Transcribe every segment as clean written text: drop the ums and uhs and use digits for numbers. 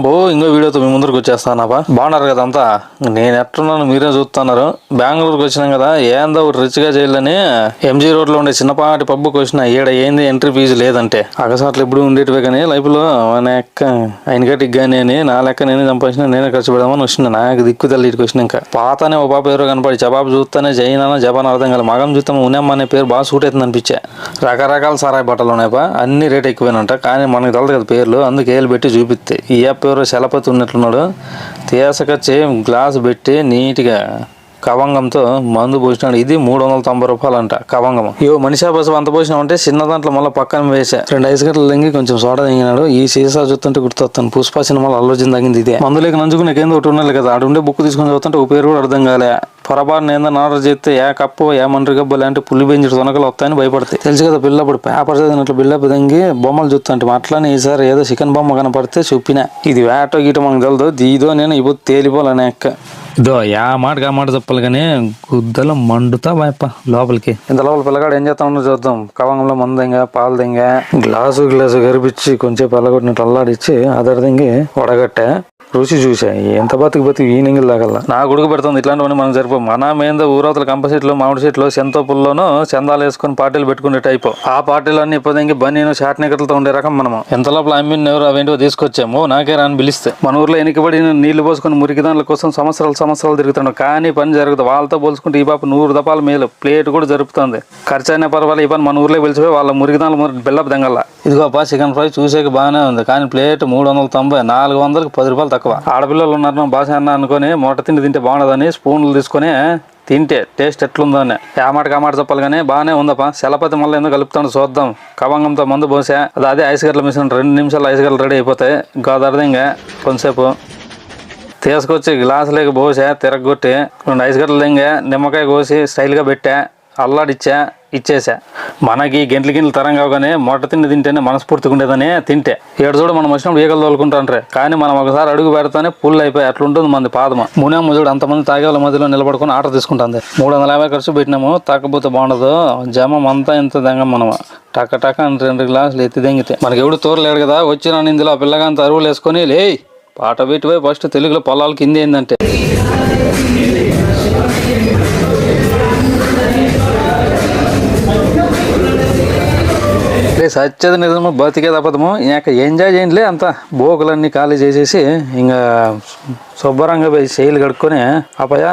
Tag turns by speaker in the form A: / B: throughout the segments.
A: బో ఇంకో వీడియోతో మీ ముందరికి వచ్చేస్తానబ్బా. బాగున్నారు కదా అంతా? నేను ఎట్టున్నాను మీరే చూస్తున్నారు. బెంగళూరుకి వచ్చినాం కదా, ఏందో ఒకటి రిచ్గా చేయాలని ఎంజీ రోడ్ లో ఉండే చిన్నపాటి పబ్బుకి వచ్చిన. ఈడ ఏంది ఎంట్రీ ఫీజు లేదంటే అకసాట్లు ఎప్పుడు ఉండేటివే కానీ లైఫ్ లో ఆయన గట్టికి కానీ అని నా లెక్క నేనే సంపాదించిన నేనే ఖర్చు పెడదామని వచ్చిన. నాకు దిక్కు తల్లి ఇటుకు వచ్చిన. ఇంకా పాతనే ఓ పాప ఎవరో కనపడి జవాబు చూస్తానే జైనా జపాన్ అర్థం కాదు. మగం చూస్తాం ఉనేమ్మ అనే పేరు బాగా సూట్ అవుతుంది అనిపించే. రకరకాల సారాయి బట్టలు ఉన్నాయపా, అన్ని రేట్ ఎక్కువేనంట. కానీ మనకు తెలదు కదా పేర్లు, అందుకే ఏళ్ళు పెట్టి చూపిస్తే ఈ యాప్ ఎవరో చలపతి ఉన్నట్లున్నాడు. తీసకొచ్చి గ్లాసు పెట్టి నీట్గా కవంగంతో మందు పోసినాడు. ఇది 390 రూపాయలు అంట కవంగం. మనిషా బస్సు అంత పోసినామంటే చిన్న దాంట్లో మళ్ళీ పక్కన వేసా 2 ఐస్ గంటలు దింగి కొంచెం సోడా దిగినాడు. ఈ సీసా చూస్తుంటే గుర్తొస్తాను, పుష్ప సినిమాలో అల్లుజన్ తగ్గింది ఇదే. మందులేక నంచుకు నీకేందో ఒకటి ఉండాలి కదా. ఆడుండే బుక్ తీసుకొని చదువుతుంటే ఓ పేరు కూడా అర్థం కాలే. పొరపాటున ఏందని ఆర్డర్ చేస్తే ఏ కప్పు ఏ మండ్రి గబ్బు లాంటి పులి బెంజుడు తొనకలు వస్తాయని భయపడతాయి. తెలుసు కదా పిల్లప్పుడు పేపర్ చదివినట్లు బిల్డప్ దంగి బొమ్మలు చూస్తుంటే అట్లానే ఈసారి ఏదో చికెన్ బొమ్మ కనపడితే చూపినా. ఇది వేటో గీట మనకు తెలదు. దీదో నేను ఇప్పుడు తేలిపోలేనే ఎక్క ఇదో యా మాటకి ఆ మాట చెప్పాలి కానీ గుద్దలో మండుతా బాయప్ప లోపలికి. ఇంత లోపల పిల్లగాడు ఏం చేస్తా ఉండో చూద్దాం. కవంగంలో మందు దింగా పాలు దింగా గ్లాసు గరిపించి కొంచెం పల్లగొట్టినట్టు అల్లాడిచ్చి అదర్ దింగి వడగట్టే రుచి చూసా. ఎంత బతికి ఈనింగిల్ దాకల్లా నాకు ఉడుకు పెడుతుంది. ఇట్లాంటివన్నీ మనం సరిపో. మన మీద ఊరవతల కంప చెట్లు మామిడి చెట్లు సెంతోపుల్లోనూ చందాలు వేసుకుని పార్టీలు పెట్టుకునే టైపు. ఆ పార్టీలు అన్ని ఇప్పటికి బన్నీను షార్ట్ నికర్లతో ఉండే రకం మనము. ఎంత లోపల అమ్మిన్ ఎవరు అవేంటివో తీసుకొచ్చాము. నాకే రాని పిలిస్తే మన ఊర్లో ఎన్నికబడి నీళ్లు పోసుకుని మురికి దానిల కోసం సంవత్సరాలు తిరుగుతున్నాడు. కానీ పని జరుగుతుంది. వాళ్ళతో పోల్చుకుంటే ఈ పాప 100 దపాల మేలు. ప్లేట్ కూడా జరుపుతుంది. ఖర్చు అయినా పర్వాలేదు. ఈ పని మన ఊర్లో పిలిచిపోయి వాళ్ళ మురికి దానిలో బెల్లపు దంగల్లా. ఇదిగోపా చికెన్ ఫ్రై చూసేకి బాగానే ఉంది. కానీ ప్లేట్ 390, 400కి 10 రూపాయలు తక్కువ. ఆడపిల్లలు ఉన్నారు భాష అన్న అనుకొని మూట తింటే బాగుండదని స్పూన్లు తీసుకొని తింటే టేస్ట్ ఎట్లుందో అని కామాట చెప్పాలి. కానీ బాగానే ఉందప్పా. చలపతి మళ్ళీ ఎందుకు కలుపుతాడు చూద్దాం. కవంగంతో మందు పోసా. అదే ఐస్ గడ్డలు మిషన్ 2 నిమిషాలు ఐస్ గడ్డలు రెడీ అయిపోతాయి. గోదావరి ఇంకా కొంతసేపు తీసుకొచ్చి గ్లాసులోకి పోసా. తిరగొట్టి 2 ఐస్ గడ్డలు దింగా నిమ్మకాయ కోసి స్టైల్గా పెట్టా. అల్లాడిచ్చా ఇచ్చేసా. మనకి గంటలు తరం కాగానే మొట్ట తింటేనే మనస్ఫూర్తిగా ఉండేదని తింటే ఏడు చూడ మనం వచ్చినప్పుడు ఈగలు తోలుకుంటాంటే. కానీ మనం ఒకసారి అడుగు పెడతానే పుల్ అయిపోయి అట్లుంటుంది మంది పాదమ. మునేమ్మ చూడు అంతమంది తాగేవాళ్ళ మధ్యలో నిలబడుకుని ఆర్డర్ తీసుకుంటుంది. 350 ఖర్చు పెట్టినాము. తగ్గపోతే బాగుండదు. జమం అంతా ఇంత దంగం మనం టక్క అని 2 గ్లాసులు ఎత్తి దెంగితే మనకి ఎవడు తోరలేడు కదా. వచ్చిన ఇందులో ఆ పిల్లగాంత అరువులు వేసుకొని లే పాట పెట్టిపోయి ఫస్ట్ తెలుగులో పొలాలు కింద ఏందంటే సత్యది నిజము బతికే తప్పదము. ఇంకా ఎంజాయ్ చేయండిలే. అంతా బోకులన్నీ ఖాళీ చేసేసి ఇంకా శుభ్రంగా పోయి శైలి కడుక్కొని అపయా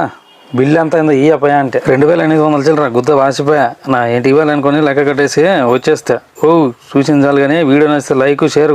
A: బిల్లు ఎంత అయిందో ఈ అపయా అంటే 2800 చిల్లరా గుద్ద వాసిపోయా. నా ఇంటికి వెళ్ళనుకొని లెక్క కట్టేసి వచ్చేస్తా. చూసించాలి కానీ వీడియో నచ్చితే లైక్ షేర్